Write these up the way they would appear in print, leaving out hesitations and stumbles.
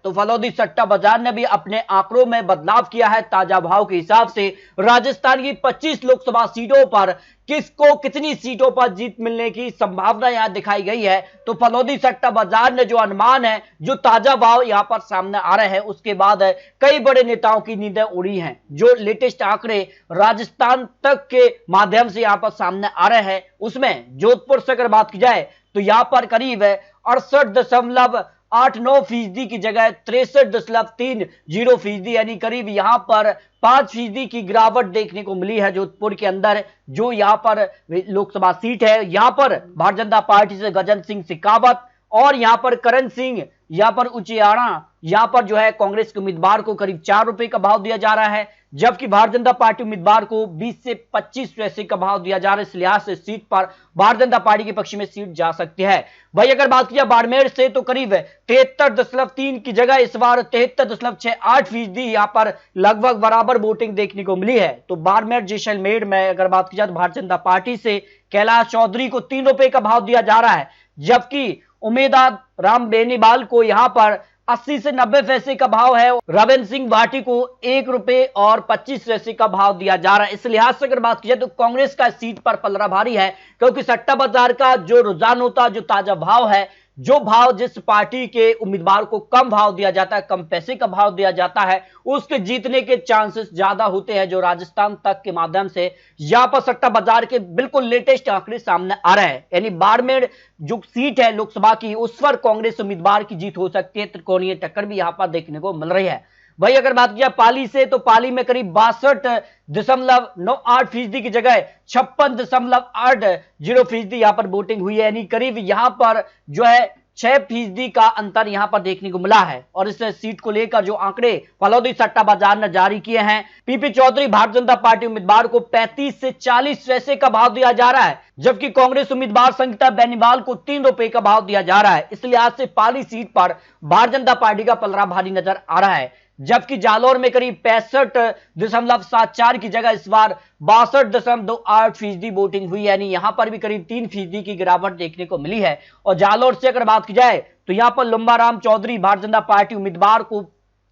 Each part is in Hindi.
तो फलौदी सट्टा बाजार ने भी अपने आंकड़ों में बदलाव किया है। ताजा भाव के हिसाब से राजस्थान की 25 लोकसभा सीटों पर किसको कितनी सीटों पर जीत मिलने की संभावना यहां दिखाई गई है। तो फलौदी सट्टा बाजार ने जो अनुमान है, जो ताजा भाव यहां पर सामने आ रहे हैं, उसके बाद कई बड़े नेताओं की नींदें उड़ी हैं। जो लेटेस्ट आंकड़े राजस्थान तक के माध्यम से यहां पर सामने आ रहे हैं, उसमें जोधपुर से अगर बात की जाए तो यहां पर करीब 68.89% की जगह 63.30% यानी करीब यहां पर 5% की गिरावट देखने को मिली है जोधपुर के अंदर। जो यहां पर लोकसभा सीट है, यहां पर भारतीय जनता पार्टी से गजन सिंह शेखावत और यहां पर करण सिंह, यहां पर उचियाड़ा, यहां पर जो है कांग्रेस के उम्मीदवार को करीब 4 रुपए का भाव दिया जा रहा है, जबकि भारतीय जनता पार्टी उम्मीदवार को 20 से 25 पैसे का भाव दिया जा रहा है। इस लिहाज से सीट पर भारतीय जनता पार्टी के पक्ष में सीट जा सकती है। भाई अगर बात किया बाड़मेर से तो करीब 73.3 की जगह इस बार 73.68% यहां पर लगभग बराबर वोटिंग देखने को मिली है। तो बाड़मेर जैसलमेर में अगर बात की जाए तो भारतीय जनता पार्टी से कैलाश चौधरी को 3 रुपए का भाव दिया जा रहा है, जबकि उम्मीदवार राम बेनीवाल को यहां पर 80 से 90 पैसे का भाव है। रविंद्र सिंह भाटी को 1 रुपए और 25 पैसे का भाव दिया जा रहा है। इस लिहाज से अगर बात की जाए तो कांग्रेस का सीट पर पलड़ा भारी है, क्योंकि सट्टा बाजार का जो रुझान होता, जो ताजा भाव है, जो भाव जिस पार्टी के उम्मीदवार को कम भाव दिया जाता है, कम पैसे का भाव दिया जाता है, उसके जीतने के चांसेस ज्यादा होते हैं। जो राजस्थान तक के माध्यम से यहां पर सट्टा बाजार के बिल्कुल लेटेस्ट आंकड़े सामने आ रहे हैं, यानी बाड़मेर जो सीट है लोकसभा की, उस पर कांग्रेस उम्मीदवार की जीत हो सकती है। त्रिकोणीय टक्कर भी यहां पर देखने को मिल रही है। भाई अगर बात किया पाली से तो पाली में करीब 62.98% की जगह 56.80% यहां पर वोटिंग हुई है, यानी करीब यहां पर जो है 6% का अंतर यहां पर देखने को मिला है। और इस सीट को लेकर जो आंकड़े फलौदी सट्टा बाजार ने जारी किए हैं, पीपी चौधरी भारतीय जनता पार्टी उम्मीदवार को 35 से 40 पैसे का भाव दिया जा रहा है, जबकि कांग्रेस उम्मीदवार संगीता बेनीवाल को 3 रुपए का भाव दिया जा रहा है। इस लिहाज से पाली सीट पर भारतीय जनता पार्टी का पलड़ा भारी नजर आ रहा है, जबकि जालौर में करीब 65.74 की जगह इस बार 62.28% वोटिंग हुई, यानी यहां पर भी करीब 3% की गिरावट देखने को मिली है। और जालौर से अगर बात की जाए तो यहां पर लंबाराम चौधरी भारतीय जनता पार्टी उम्मीदवार को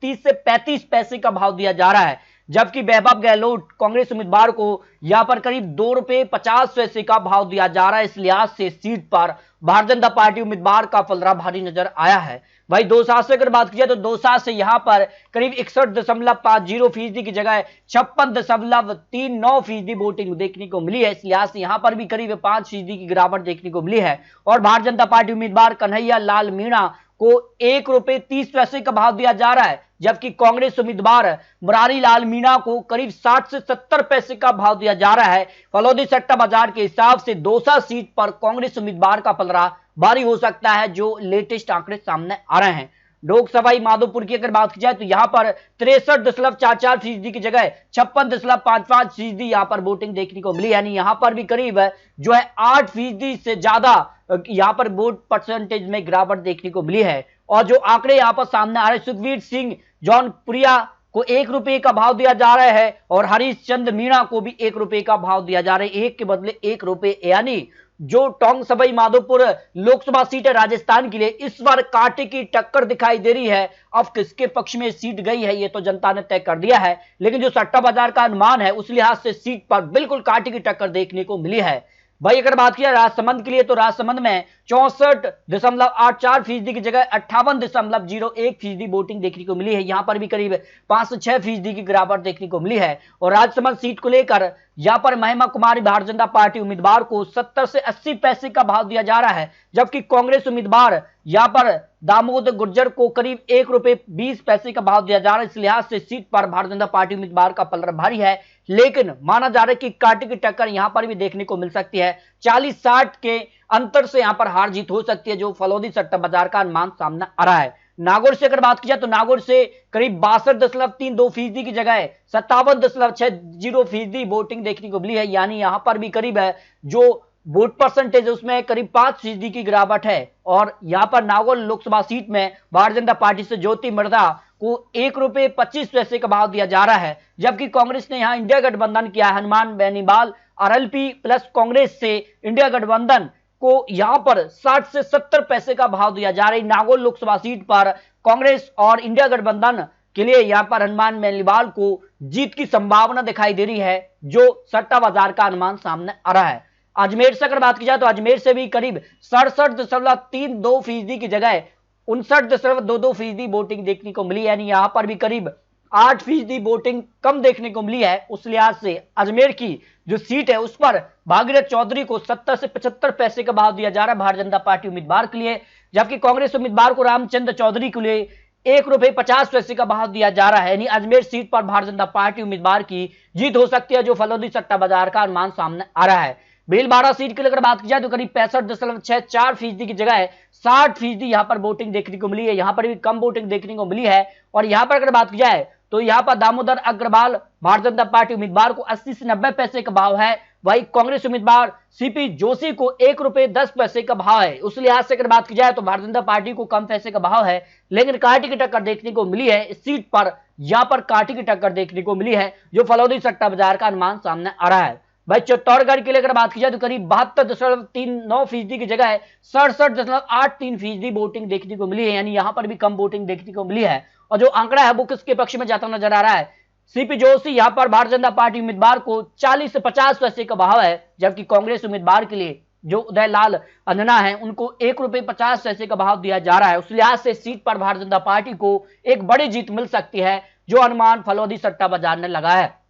30 से 35 पैसे का भाव दिया जा रहा है, जबकि वैभव गहलोत कांग्रेस उम्मीदवार को यहां पर करीब 2 रुपए 50 पैसे का भाव दिया जा रहा है। इस लिहाज से सीट पर भारतीय जनता पार्टी उम्मीदवार का पलड़ा भारी नजर आया है। भाई दौसा से अगर बात की जाए तो दौसा से यहां पर करीब 61.50% की जगह 56.39% वोटिंग देखने को मिली है। इस लिहाज से यहां पर भी करीब 5% की गिरावट देखने को मिली है। और भारतीय जनता पार्टी उम्मीदवार कन्हैया लाल मीणा को 1 रुपए 30 पैसे का भाव दिया जा रहा है, जबकि कांग्रेस उम्मीदवार मुरारी लाल मीणा को करीब 60 से 70 पैसे का भाव दिया जा रहा है। फलौदी सट्टा बाजार के हिसाब से दौसा सीट पर कांग्रेस उम्मीदवार का पलड़ा भारी हो सकता है, जो लेटेस्ट आंकड़े सामने आ रहे हैं। लोकसभा माधोपुर की अगर बात की जाए तो यहां पर 63.44% की जगह 56.55% यहां पर वोटिंग देखने को मिली, यानी यहां पर भी करीब जो है 8% से ज्यादा यहां पर वोट परसेंटेज में गिरावट देखने को मिली है। और जो आंकड़े यहां पर सामने आ रहे हैं, सुखवीर सिंह जौनपुरिया को 1 रुपए का भाव दिया जा रहा है और हरीश चंद्र मीणा को भी 1 रुपए का भाव दिया जा रहा है, 1 के बदले 1 रुपए। यानी जो टोंक सवाई माधोपुर लोकसभा सीट है राजस्थान के लिए, इस बार कांटे की टक्कर दिखाई दे रही है। अब किसके पक्ष में सीट गई है ये तो जनता ने तय कर दिया है, लेकिन जो सट्टा बाजार का अनुमान है उस लिहाज से सीट पर बिल्कुल कांटे की टक्कर देखने को मिली है। भाई अगर बात किया राजसमंद के लिए तो राजसमंद में 64.84% की जगह 58.01% वोटिंग देखने को मिली है। यहां पर भी करीब 5 से 6% की गिरावट देखने को मिली है। और राजसमंद सीट को लेकर यहां पर महिमा कुमारी भारतीय जनता पार्टी उम्मीदवार को 70 से 80 पैसे का भाव दिया जा रहा है, जबकि कांग्रेस उम्मीदवार यहां पर दामोदर गुर्जर को करीब 1 रुपए 20 पैसे का भाव दिया जा रहा है। इस लिहाज से सीट पर भारतीय जनता पार्टी उम्मीदवार का पलड़ा भारी है, लेकिन माना जा रहा है कि कांटे की टक्कर यहां पर भी देखने को मिल सकती है। 40-60 के अंतर से यहां पर हार जीत हो सकती है, जो फलौदी सट्टा बाजार का अनुमान सामने आ रहा है। नागौर से अगर बात की जाए तो नागौर से करीब 62.32% की जगह 57.60% वोटिंग देखने को मिली है, यानी यहां पर भी करीब है जो वोट परसेंटेज उसमें करीब 5% की गिरावट है। और यहां पर नागौर लोकसभा सीट में भारतीय जनता पार्टी से ज्योति मर्दा को 1 रुपए 25 पैसे का भाव दिया जा रहा है, जबकि कांग्रेस ने यहां इंडिया गठबंधन किया है। हनुमान बेनीवाल आरएलपी प्लस कांग्रेस से इंडिया गठबंधन को यहां पर 60 से 70 पैसे का भाव दिया जा रहा है। नागौर लोकसभा सीट पर कांग्रेस और इंडिया गठबंधन के लिए यहां पर हनुमान बेनीवाल को जीत की संभावना दिखाई दे रही है, जो सट्टा बाजार का अनुमान सामने आ रहा है। अजमेर से अगर बात की जाए तो अजमेर से भी करीब 67.32% की जगह 59.22% वोटिंग देखने को मिली, यानी यहां पर भी करीब 8% वोटिंग कम देखने को मिली है। उस लिहाज से अजमेर की जो सीट है उस पर भागीरथ चौधरी को 70 से 75 पैसे का भाव दिया जा रहा है भारतीय जनता पार्टी उम्मीदवार के लिए, जबकि कांग्रेस उम्मीदवार को रामचंद्र चौधरी के लिए ₹1.50 का भाव दिया जा रहा है। यानी अजमेर सीट पर भारतीय जनता पार्टी उम्मीदवार की जीत हो सकती है, जो फलोदी सट्टा बाजार का अनुमान सामने आ रहा है। भीलवाड़ा सीट के लिए अगर बात की जाए तो करीब 65.64% की जगह 60% यहां पर वोटिंग देखने को मिली है। यहां पर भी कम वोटिंग देखने को मिली है। और यहां पर अगर बात की जाए तो यहां पर दामोदर अग्रवाल भारतीय जनता पार्टी उम्मीदवार को 80 से 90 पैसे का भाव है। वही कांग्रेस उम्मीदवार सीपी जोशी को ₹1.10 का भाव है। उस लिहाज से अगर बात की जाए तो भारतीय जनता पार्टी को कम पैसे का भाव है, लेकिन कांटे की टक्कर देखने को मिली है इस सीट पर। यहां पर कांटे की टक्कर देखने को मिली है, जो फलोदी सट्टा बाजार का अनुमान सामने आ रहा है। भाई चित्तौड़गढ़ के लिए अगर बात की जाए तो करीब 72.39% की जगह 67.83% वोटिंग देखने को मिली है, यानी यहां पर भी कम वोटिंग देखने को मिली है। और जो आंकड़ा है वो किसके पक्ष में जाता नजर आ रहा है, सीपी जोशी यहां पर भारतीय जनता पार्टी उम्मीदवार को 40 से 50 पैसे का भाव है, जबकि कांग्रेस उम्मीदवार के लिए जो उदयलाल अंजना है उनको ₹1.50 का भाव दिया जा रहा है। उस लिहाज से सीट पर भारतीय जनता पार्टी को एक बड़ी जीत मिल सकती है, जो अनुमान फलोदी सट्टा बाजार ने लगा है।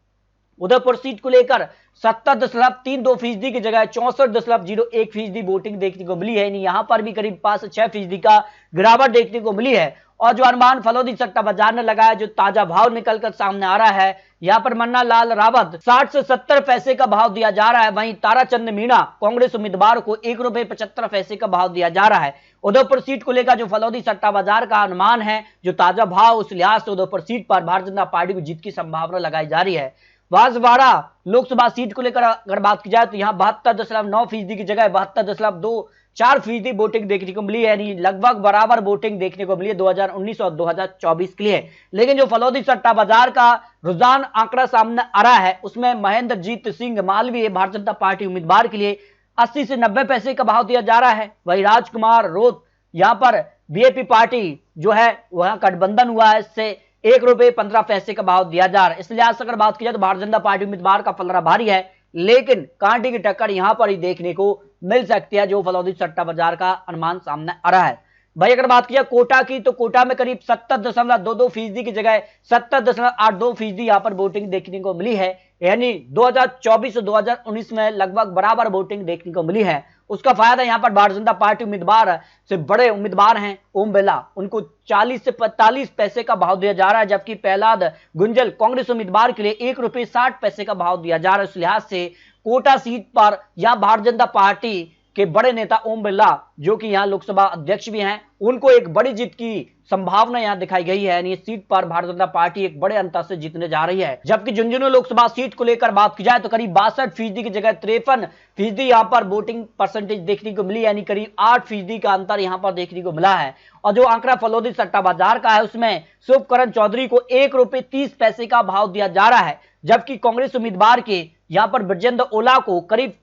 उदयपुर सीट को लेकर 70.32% की जगह 64.01% वोटिंग देखने को मिली है, यानी यहां पर भी करीब 5 से 6% का गिरावट देखने को मिली है। और जो अनुमान फलोदी सट्टा बाजार ने लगाया, जो ताजा भाव निकलकर सामने आ रहा है, यहां पर मन्ना लाल रावत 60 से 70 पैसे का भाव दिया जा रहा है। वहीं ताराचंद मीणा कांग्रेस उम्मीदवार को ₹1.75 का भाव दिया जा रहा है। उदयपुर सीट को लेकर जो फलोदी सट्टा बाजार का अनुमान है, जो ताजा भाव, उस लिहाज से उदयपुर सीट पर भारतीय जनता पार्टी को जीत की संभावना लगाई जा रही है। बांसवाड़ा लोकसभा सीट को लेकर अगर बात की जाए तो यहां 72.9% की जगह 72.24% वोटिंग देखने को मिली है, यानी लगभग बराबर वोटिंग देखने को मिली है 2019 और 2024 के लिए। लेकिन जो फलोदी सट्टा बाजार का रुझान आंकड़ा सामने आ रहा है, उसमें महेंद्रजीत सिंह मालवीय भारतीय जनता पार्टी उम्मीदवार के लिए 80 से 90 पैसे का भाव दिया जा रहा है। वही राजकुमार रोत यहां पर बीएपी पार्टी जो है वहां गठबंधन हुआ है, इससे ₹1.15 का भाव दिया जा रहा है। इस लिहाज से अगर बात की जाए तो भारतीय जनता पार्टी उम्मीदवार का पलड़ा भारी है, लेकिन कांटे की टक्कर यहां पर ही देखने को मिल सकती है, जो फलोदी सट्टा बाजार का अनुमान सामने आ रहा है। भाई अगर बात की जाए कोटा की, तो कोटा में करीब 70.22% की जगह 70.82% यहां पर वोटिंग देखने को मिली है, यानी 2024 और 2019 में लगभग बराबर वोटिंग देखने को मिली है। उसका फायदा यहां पर भारतीय जनता पार्टी उम्मीदवार से बड़े उम्मीदवार हैं ओम बिरला, उनको 40 से 45 पैसे का भाव दिया जा रहा है, जबकि प्रहलाद गुंजल कांग्रेस उम्मीदवार के लिए ₹1.60 का भाव दिया जा रहा है। इस लिहाज से कोटा सीट पर यहां भारतीय जनता पार्टी के बड़े नेता ओम बिरला, जो कि यहां लोकसभा अध्यक्ष भी हैं, उनको एक बड़ी जीत की संभावना यहां दिखाई गई है, यानी इस सीट पर भारतीय जनता पार्टी एक बड़े अंतर से जीतने जा रही है। जबकि झुंझुनू लोकसभा सीट को लेकर बात की जाए तो करीब 62% की जगह 53% यहां पर वोटिंग परसेंटेज देखने को मिली, यानी करीब 8% का अंतर यहां पर देखने को मिला है। और जो आंकड़ा फलोदी सट्टा बाजार का है, उसमें शुभकरण चौधरी को ₹1.30 का भाव दिया जा रहा है, जबकि कांग्रेस उम्मीदवार के यहां पर ब्रजेंद्र ओला को करीब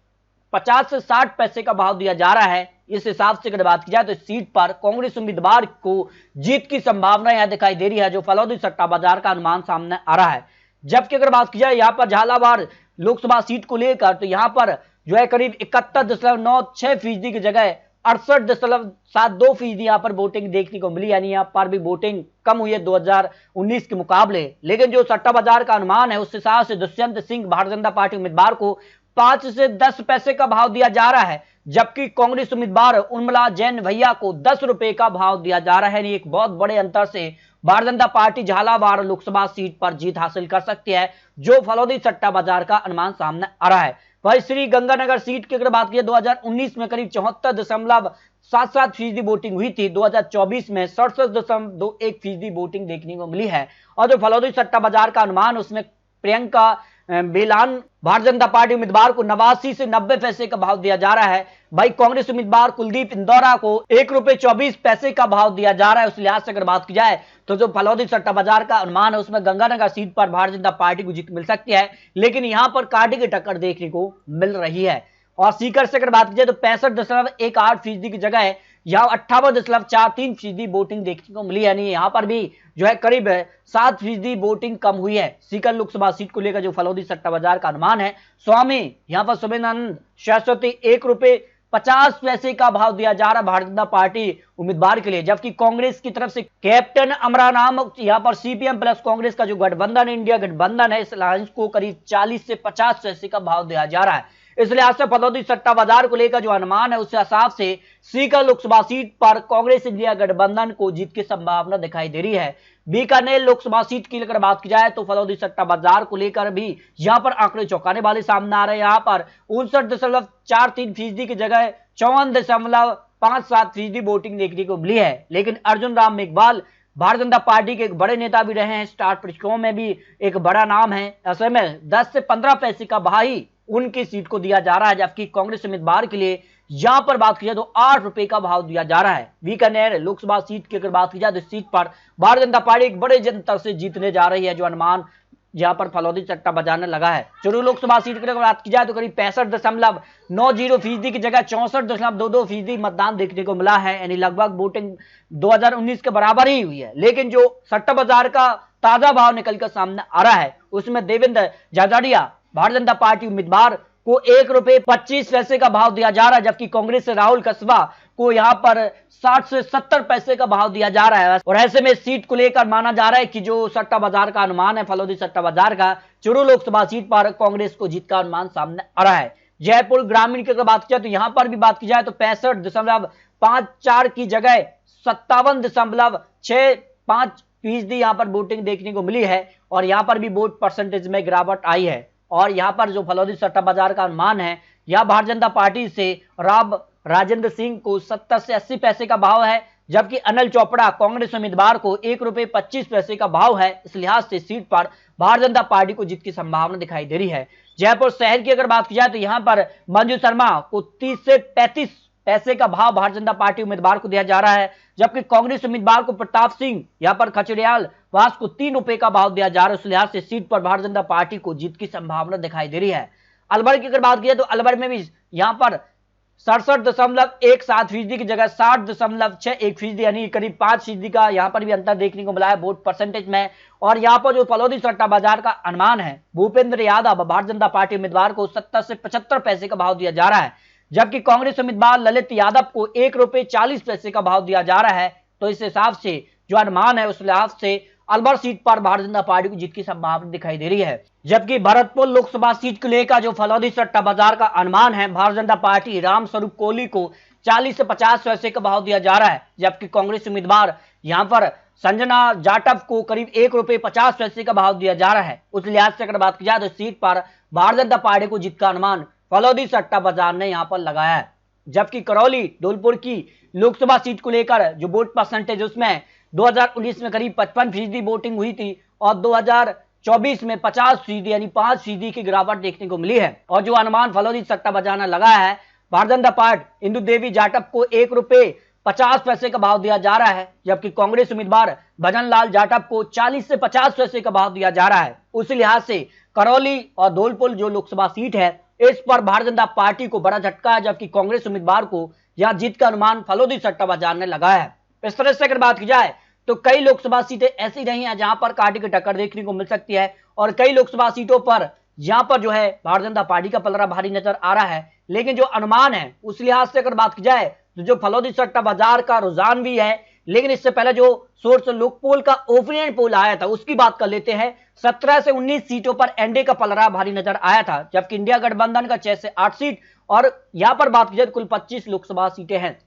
50 से 60 पैसे का भाव दिया जा रहा है। इस हिसाब से अगर बात की जाए तो इस सीट पर कांग्रेस उम्मीदवार को जीत की संभावना यहां दिखाई दे रही है, जो फलोदी सट्टा बाजार का अनुमान सामने आ रहा है। जबकि अगर बात की जाए यहां पर झालावाड़ लोकसभा सीट को लेकर, तो यहां पर जो है करीब 71.96% की जगह 68.72% यहां पर वोटिंग देखने को मिली, यानी यहां पर भी वोटिंग कम हुई है 2019 के मुकाबले। लेकिन जो सट्टा बाजार का अनुमान है उस हिसाब से दुष्यंत सिंह भारतीय जनता पार्टी उम्मीदवार को 5 से 10 पैसे का भाव दिया जा रहा है, जबकि कांग्रेस उम्मीदवार उर्मिला जैन भैया को ₹10 का भाव दिया जा रहा है। एक बहुत बड़े अंतर से भारतीय जनता पार्टी झालावाड़ लोकसभा सीट पर जीत हासिल कर सकती है, जो फलोदी सट्टा बाजार का अनुमान सामने आ रहा है। वही श्री गंगानगर सीट की अगर बात की 2019 में करीब 74.77% वोटिंग हुई थी, 2024 में 67.21% वोटिंग देखने को मिली है। और जो फलोदी सट्टा बाजार का अनुमान, उसमें प्रियंका बेलान भारतीय जनता पार्टी उम्मीदवार को 89 से 90 पैसे का भाव दिया जा रहा है। भाई कांग्रेस उम्मीदवार कुलदीप इंदौरा को ₹1.24 का भाव दिया जा रहा है। उस लिहाज से अगर बात की जाए तो जो फलोदी सट्टा बाजार का अनुमान है, उसमें गंगानगर सीट पर भारतीय जनता पार्टी को जीत मिल सकती है, लेकिन यहां पर कांटे की टक्कर देखने को मिल रही है। और सीकर से अगर बात की जाए तो 65.18% की जगह यहाँ 58.43% वोटिंग देखने को मिली, यानी यहाँ पर भी जो है करीब 7% वोटिंग कम हुई है सीकर लोकसभा सीट को लेकर। जो फलौदी सट्टा बाजार का अनुमान है, स्वामी यहाँ पर सुमेधानंद शाश्वती ₹1.50 का भाव दिया जा रहा है भारतीय जनता पार्टी उम्मीदवार के लिए, जबकि कांग्रेस की तरफ से कैप्टन अमराराम यहाँ पर सीपीएम प्लस कांग्रेस का जो गठबंधन है, इंडिया गठबंधन है, इस अलायंस को करीब 40 से 50 पैसे का भाव दिया जा रहा है। इस लिहाज से फलौदी सट्टा बाजार को लेकर जो अनुमान है उस हिसाब से सीकर लोकसभा सीट पर कांग्रेस इंडिया गठबंधन को जीत की संभावना दिखाई दे रही है। बीकानेर लोकसभा सीट की लेकर बात की जाए तो फलौदी सट्टा बाजार को लेकर भी यहां पर आंकड़े चौंकाने वाले सामने आ रहे हैं। यहां पर 59.43% की जगह 54.57% वोटिंग देखने को मिली है। लेकिन अर्जुन राम मेघवाल भारतीय जनता पार्टी के एक बड़े नेता भी रहे हैं, स्टार प्रचारकों में भी एक बड़ा नाम है, ऐसे में 10 से 15 पैसे का भाई उनकी सीट को दिया जा रहा है, जबकि कांग्रेस उम्मीदवार के लिए यहां पर बात की जाए तो ₹8 का भाव दिया जा रहा है। बीकानेर लोकसभा सीट की अगर बात की जाए तो इस सीट पर भारतीय जनता पार्टी एक बड़े जनता से जीतने जा रही है, जो अनुमान जहां पर फलौदी सट्टा बजाने लगा है। चुरू लोकसभा सीट की अगर बात की जाए तो करीब 65.90% की जगह 64.22% मतदान देखने को मिला है, यानी लगभग वोटिंग 2019 के बराबर ही हुई है। लेकिन जो सट्टा बाजार का ताजा भाव निकलकर सामने आ रहा है उसमें देवेंद्र झाझड़िया भारतीय जनता पार्टी उम्मीदवार को ₹1.25 का भाव दिया जा रहा है, जबकि कांग्रेस से राहुल कसबा को यहां पर 60 से 70 पैसे का भाव दिया जा रहा है। और ऐसे में सीट को लेकर माना जा रहा है कि जो सट्टा बाजार का अनुमान है फलौदी सट्टा बाजार का, चुरू लोकसभा सीट पर कांग्रेस को जीत का अनुमान सामने आ रहा है। जयपुर ग्रामीण की अगर बात की जाए तो यहां पर भी बात की जाए तो 65.54 की जगह 57.65% यहां पर वोटिंग देखने को मिली है, और यहां पर भी वोट परसेंटेज में गिरावट आई है। और यहां पर जो फलौदी सट्टा बाजार का अनुमान है, यह भारतीय जनता पार्टी से राव राजेंद्र सिंह को 70 से 80 पैसे का भाव है, जबकि अनिल चोपड़ा कांग्रेस उम्मीदवार को ₹1.25 का भाव है। इस लिहाज से सीट पर भारतीय जनता पार्टी को जीत की संभावना दिखाई दे रही है। जयपुर शहर की अगर बात की जाए तो यहां पर मंजू शर्मा को 30 से 35 पैसे का भाव भारतीय जनता पार्टी उम्मीदवार को दिया जा रहा है, जबकि कांग्रेस उम्मीदवार को प्रताप सिंह यहां पर खचड़ियाल वास को ₹3 का भाव दिया जा रहा है। उस लिहाज से सीट पर भारतीय जनता पार्टी को जीत की संभावना दिखाई दे रही है। अलवर की अगर बात की जाए तो अलवर में भी यहां पर 67.17% की जगह 60.61%, यानी करीब 5% का यहां पर भी अंतर देखने को मिला है वोट परसेंटेज में। और यहां पर जो फलौदी सट्टा बाजार का अनुमान है, भूपेंद्र यादव भारतीय जनता पार्टी उम्मीदवार को 70 से 75 पैसे का भाव दिया जा रहा है, जबकि कांग्रेस उम्मीदवार ललित यादव को ₹1.40 का भाव दिया जा रहा है। तो इस हिसाब से जो अनुमान है उस लिहाज से अलवर सीट पर भारतीय जनता पार्टी को जीत की संभावना दिखाई दे रही है। जबकि भरतपुर लोकसभा सीट को लेकर जो फलौदी सट्टा बाजार का अनुमान है, भारतीय जनता पार्टी रामस्वरूप कोहली को 40 से 50 पैसे का भाव दिया जा रहा है, जबकि कांग्रेस उम्मीदवार यहां पर संजना जाटव को करीब ₹1.50 का भाव दिया जा रहा है। उस लिहाज से अगर बात की जाए तो सीट पर भारतीय जनता पार्टी को जीत का अनुमान फलौदी सट्टा बाजार ने यहां पर लगाया है। जबकि करौली धौलपुर की लोकसभा सीट को लेकर जो वोट परसेंटेज उसमें 2019 में करीब 55% वोटिंग हुई थी और 2024 में 50% यानी 5% की गिरावट देखने को मिली है। और जो अनुमान फलौदी सट्टा बाजार लगा है, भारतीय जनता पार्टी इंदु देवी जाटव को ₹1.50 का भाव दिया जा रहा है, जबकि कांग्रेस उम्मीदवार भजन लाल जाटव को 40 से 50 पैसे का भाव दिया जा रहा है। उसी लिहाज से करौली और धौलपुर जो लोकसभा सीट है इस पर भारतीय जनता पार्टी को बड़ा झटका है, जबकि कांग्रेस उम्मीदवार को यह जीत का अनुमान फलौदी सट्टा बाजार ने लगाया है। इस तरह से अगर बात की जाए तो कई लोकसभा सीटें ऐसी रही हैं जहां पर कांटे की टक्कर देखने को मिल सकती है, और कई लोकसभा सीटों पर यहां पर जो है भारतीय जनता पार्टी का पलड़ा भारी नजर आ रहा है। लेकिन जो अनुमान है उस लिहाज से अगर बात की जाए तो जो फलौदी सट्टा बाजार का रुझान भी है, लेकिन इससे पहले जो सोर्स लोक पोल का ओपिनियन पोल आया था उसकी बात कर लेते हैं। 17 से 19 सीटों पर एनडीए का पलड़ा भारी नजर आया था, जबकि इंडिया गठबंधन का 6 से 8 सीट, और यहां पर बात की जाए तो कुल 25 लोकसभा सीटें हैं।